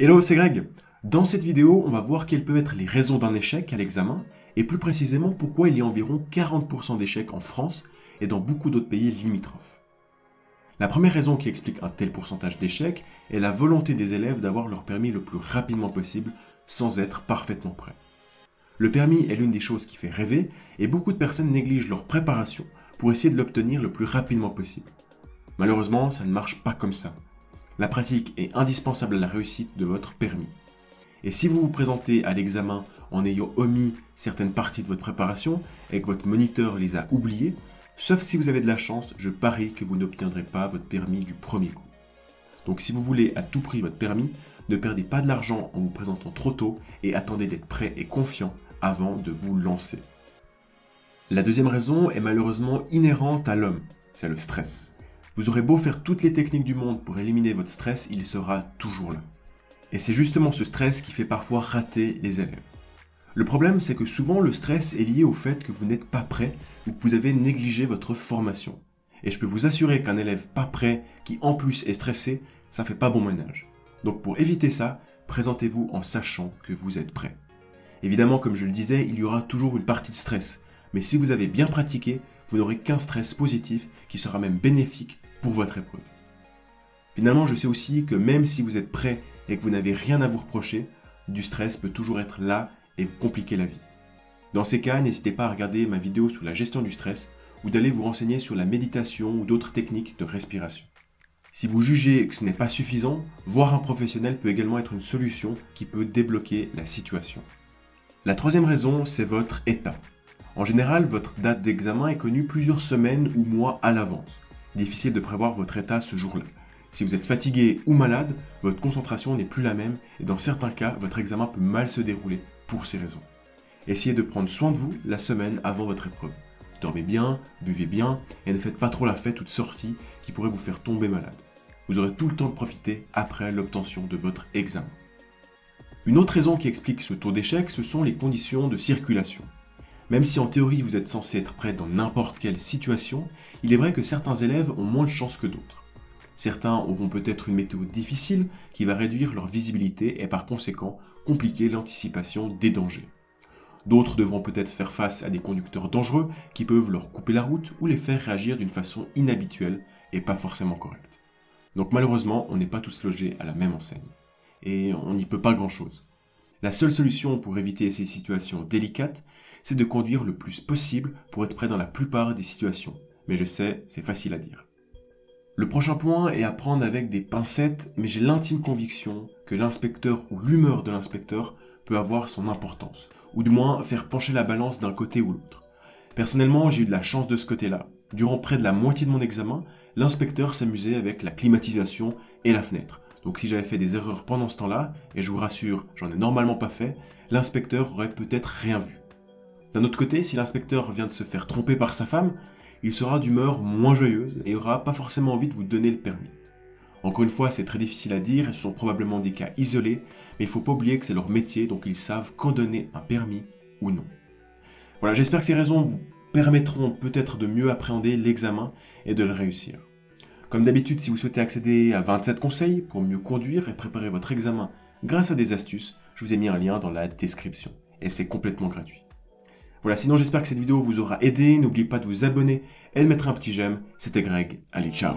Hello, c'est Greg. Dans cette vidéo, on va voir quelles peuvent être les raisons d'un échec à l'examen et plus précisément pourquoi il y a environ 40% d'échecs en France et dans beaucoup d'autres pays limitrophes. La première raison qui explique un tel pourcentage d'échecs est la volonté des élèves d'avoir leur permis le plus rapidement possible sans être parfaitement prêts. Le permis est l'une des choses qui fait rêver et beaucoup de personnes négligent leur préparation pour essayer de l'obtenir le plus rapidement possible. Malheureusement, ça ne marche pas comme ça. La pratique est indispensable à la réussite de votre permis. Et si vous vous présentez à l'examen en ayant omis certaines parties de votre préparation et que votre moniteur les a oubliées, sauf si vous avez de la chance, je parie que vous n'obtiendrez pas votre permis du premier coup. Donc si vous voulez à tout prix votre permis, ne perdez pas de l'argent en vous présentant trop tôt et attendez d'être prêt et confiant avant de vous lancer. La deuxième raison est malheureusement inhérente à l'homme, c'est le stress. Vous aurez beau faire toutes les techniques du monde pour éliminer votre stress, il sera toujours là. Et c'est justement ce stress qui fait parfois rater les élèves. Le problème, c'est que souvent le stress est lié au fait que vous n'êtes pas prêt ou que vous avez négligé votre formation. Et je peux vous assurer qu'un élève pas prêt, qui en plus est stressé, ça fait pas bon ménage. Donc pour éviter ça, présentez-vous en sachant que vous êtes prêt. Évidemment, comme je le disais, il y aura toujours une partie de stress. Mais si vous avez bien pratiqué, vous n'aurez qu'un stress positif qui sera même bénéfique pour votre épreuve. Finalement, je sais aussi que même si vous êtes prêt et que vous n'avez rien à vous reprocher, du stress peut toujours être là et vous compliquer la vie. Dans ces cas, n'hésitez pas à regarder ma vidéo sur la gestion du stress ou d'aller vous renseigner sur la méditation ou d'autres techniques de respiration. Si vous jugez que ce n'est pas suffisant, voir un professionnel peut également être une solution qui peut débloquer la situation. La troisième raison, c'est votre état. En général, votre date d'examen est connue plusieurs semaines ou mois à l'avance. Difficile de prévoir votre état ce jour-là. Si vous êtes fatigué ou malade, votre concentration n'est plus la même et dans certains cas, votre examen peut mal se dérouler pour ces raisons. Essayez de prendre soin de vous la semaine avant votre épreuve. Dormez bien, buvez bien et ne faites pas trop la fête ou de sorties qui pourraient vous faire tomber malade. Vous aurez tout le temps de profiter après l'obtention de votre examen. Une autre raison qui explique ce taux d'échec, ce sont les conditions de circulation. Même si en théorie vous êtes censé être prêt dans n'importe quelle situation, il est vrai que certains élèves ont moins de chance que d'autres. Certains auront peut-être une météo difficile qui va réduire leur visibilité et par conséquent compliquer l'anticipation des dangers. D'autres devront peut-être faire face à des conducteurs dangereux qui peuvent leur couper la route ou les faire réagir d'une façon inhabituelle et pas forcément correcte. Donc malheureusement, on n'est pas tous logés à la même enseigne. Et on n'y peut pas grand-chose. La seule solution pour éviter ces situations délicates, c'est de conduire le plus possible pour être prêt dans la plupart des situations. Mais je sais, c'est facile à dire. Le prochain point est à prendre avec des pincettes, mais j'ai l'intime conviction que l'inspecteur ou l'humeur de l'inspecteur peut avoir son importance, ou du moins faire pencher la balance d'un côté ou l'autre. Personnellement, j'ai eu de la chance de ce côté-là. Durant près de la moitié de mon examen, l'inspecteur s'amusait avec la climatisation et la fenêtre. Donc si j'avais fait des erreurs pendant ce temps-là, et je vous rassure, j'en ai normalement pas fait, l'inspecteur aurait peut-être rien vu. D'un autre côté, si l'inspecteur vient de se faire tromper par sa femme, il sera d'humeur moins joyeuse et aura pas forcément envie de vous donner le permis. Encore une fois, c'est très difficile à dire, et ce sont probablement des cas isolés, mais il faut pas oublier que c'est leur métier, donc ils savent quand donner un permis ou non. Voilà, j'espère que ces raisons vous permettront peut-être de mieux appréhender l'examen et de le réussir. Comme d'habitude, si vous souhaitez accéder à 27 conseils pour mieux conduire et préparer votre examen grâce à des astuces, je vous ai mis un lien dans la description. Et c'est complètement gratuit. Voilà, sinon j'espère que cette vidéo vous aura aidé. N'oubliez pas de vous abonner et de mettre un petit j'aime. C'était Greg. Allez, ciao!